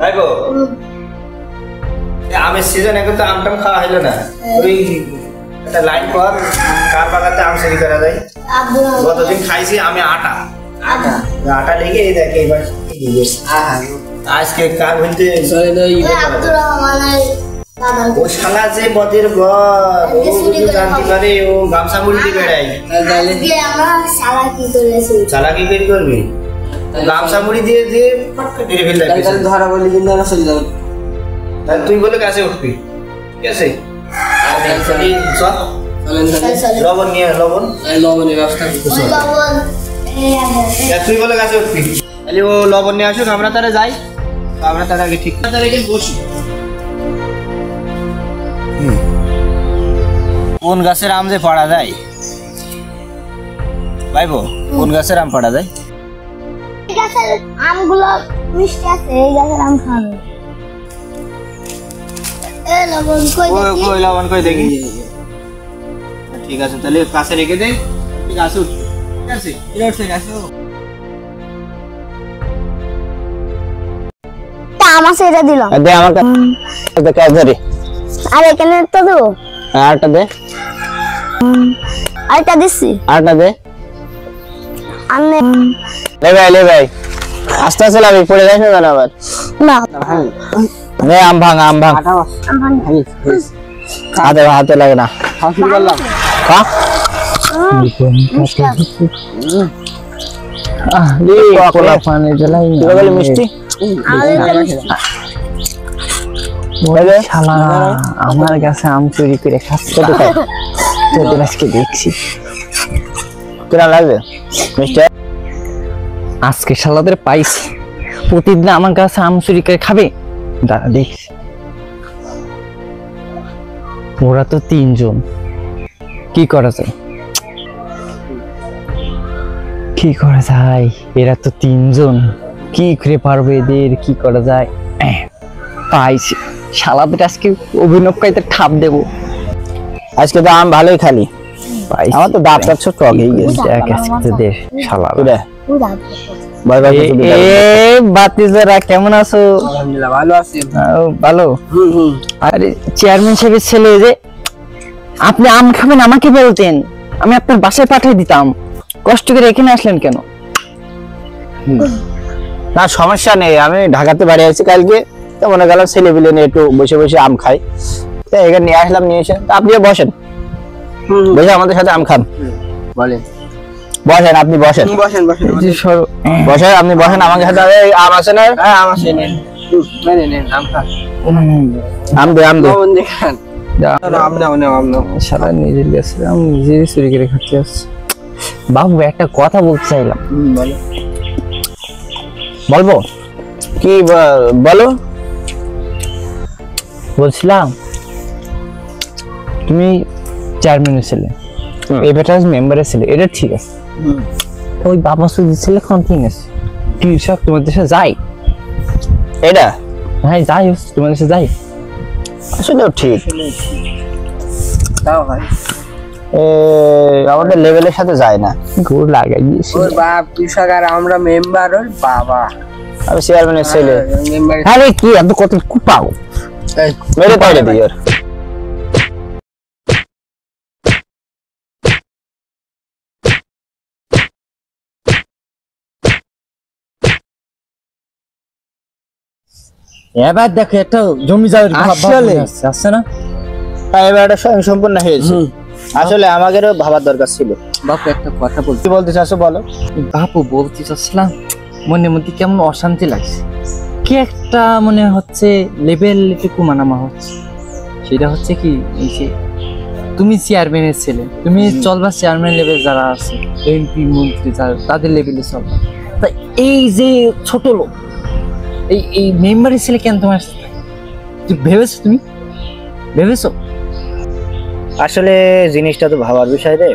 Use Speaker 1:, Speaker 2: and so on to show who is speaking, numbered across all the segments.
Speaker 1: ভাইবো আমের সিজন এখন তো আমটাম খাওয়া হলো না, ওই একটা লাইন কর কার বাগাতে আম চুরি করা যায়। গতদিন খাইছি আমি আটা লেগে এই দেখ এবার আজকে কার বলতে ও শালা যে পদের জানতে পারে ও গামছা মুড়ি দিয়ে বেড়াই। চালাকি বের করবি গামছা মুড়ি দিয়ে দিয়ে মেরে ফেললে ধরা বলি কিন্তু চলে যাবে। তুই বলে কাছে উঠবি ঠিক আছে। লবণ নিয়ে লবণের ব্যবস্থা তুই বলে কাছে উঠবি তাহলে ও লবণ নিয়ে আসুক, আমরা তারা যাই, আমরা তার আগে ঠিক বসি। কোন গাছের আম যে পাড়া যায় ভাইবো, কোন গাছের আম পাড়া যায়?
Speaker 2: এই গাছের আমগুলো মিষ্টি আছে, এই গাছের আম খাবে। এ লবণ কই
Speaker 1: লবণ কই দেখি। ঠিক আছে তাহলে কাছে রেখে দে, গাছ উঠ ঠিক আছে।
Speaker 2: আম আছে এটা দিলাম,
Speaker 1: দে আমার কাছে ধরে।
Speaker 2: আর এখানে তো দেবো,
Speaker 1: আরেকটা দে,
Speaker 2: আরেকটা দিচ্ছি,
Speaker 1: আরেকটা দে। লে ভাই আস্তে আস্তে লাগবে, পড়ে যাস না জানো আবার। না আম ভাঙ হাতে লাগে না। মিষ্টি আমার কাছে আম চুরি করে খাচ্ছে আজকে দেখছি। কেনা লাগবে মিষ্টি?
Speaker 3: আজকে শালাদের পাইছি, প্রতিদিন আমার কাছে আম চুরি করে খাবে। দাঁড়া দেখছি, ওরা তো তিনজন, কি করা যায় এরা তো তিনজন, কি করে পারবে এদের, কি করা যায়? পাইছি, শালাদের আজকে অভিনব কাইতে ঠাপ দেবো।
Speaker 1: আজকে তো আম ভালোই খালি, আমার তো দাঁত ছোট টগেই গেছে।
Speaker 3: কেমন আছো?
Speaker 1: ভালো আছি।
Speaker 3: ভালো। আরে চেয়ারম্যান সাহেবের ছেলে যে, আপনি আম খাবেন আমাকে বলতেন, আমি আপনার বাসায় পাঠিয়ে দিতাম, কষ্ট করে এখানে আসলেন কেন?
Speaker 1: না সমস্যা নেই, আমি ঢাকাতে বাড়ি আছি কালকে, তো মনে গেল ছেলে পিলে নিয়ে একটু বসে বসে আম খাই, এখানে নিয়ে আসলাম, নিয়ে এসে আপনিও বসেন, বসে আমাদের সাথে আম খান। বসেন আপনি বসেন, আপনি বসেন আমাকে সাথে। আম আছে না? আম দে
Speaker 3: সারা নিজের কাছে আম নিজেই চুরি করে খাচ্ছি। বাবু একটা কথা বলতে চাইলাম।
Speaker 1: বলবো কি? বলো।
Speaker 3: বলছিলাম তুমি চেয়ারম্যানের ছেলে, এবারটা মেম্বারের ছেলে, এটা ঠিক আছে। ওই বাবা সুজির ছেলে কন্টিনিউ আছে, কৃষক তোমার দেশে যাই,
Speaker 1: এটা
Speaker 3: হ্যাঁ যাই তোমার দেশে যাই,
Speaker 1: আসলে ঠিক আমাদের লেভেলের সাথে যায় না।
Speaker 3: গোর লাগাই
Speaker 4: ওর বাপ কৃষক আর আমরা মেম্বার, ওর বাবা
Speaker 1: আমি চেয়ারম্যানের ছেলে।
Speaker 3: আরে কি এত কত কুপাও
Speaker 1: মেরে পাইরে দিই আর
Speaker 3: এবার দেখো একটা জমি যাবে আসছে না,
Speaker 1: এবার একটা সম্পূর্ণ হয়েছে। আসলে আমাদেরও ভাবার দরকার ছিল।
Speaker 3: বাপু একটা কথা বলতে
Speaker 1: চাচ্ছো বলো।
Speaker 3: বাপু বলতে চাচ্ছিলাম, মনের মধ্যে কেমন অশান্তি লাগছে, কি একটা মনে হচ্ছে লেভেল একটু কুমানামা হচ্ছে। সেটা হচ্ছে কি, এই যে তুমি চেয়ারম্যানের ছেলে, তুমি চলবা চেয়ারম্যান লেভেল যারা আছে, এমপি মন্ত্রী যারা, তাদের লেভেলে চলবা। তা এই যে ছোট লোক, এই মেম্বারের ছেলে কেন তোমার সাথে ভেবেছো? তুমি ভেবেছো?
Speaker 1: আসলে জিনিসটা তো ভাবার বিষয় রে,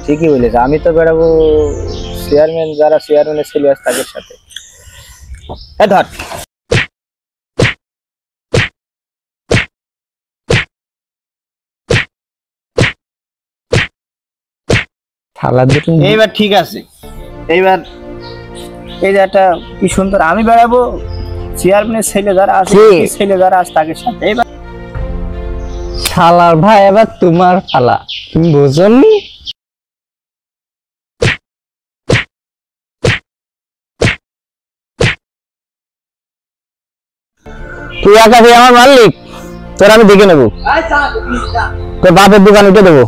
Speaker 1: ঠিকই বলেছে। আমি তো বেড়াবো চেয়ারম্যান, যারা চেয়ারম্যানের ছেলে আছে তাদের সাথে। ধর এইবার ঠিক আছে। এইবার এই যে একটা কি সুন্দর, আমি বেড়াবো চেয়ারম্যানের ছেলে যারা আছে
Speaker 3: কি?
Speaker 1: ছেলে যারা আছে তাকে সাথে এবার
Speaker 3: শালার ভাই এবার তোমার পালা, তুমি বোঝনি? তুই একা আমার মালিক, তোর আমি দেখে নেবো, তোর বাপের দোকান উঠে দেবো।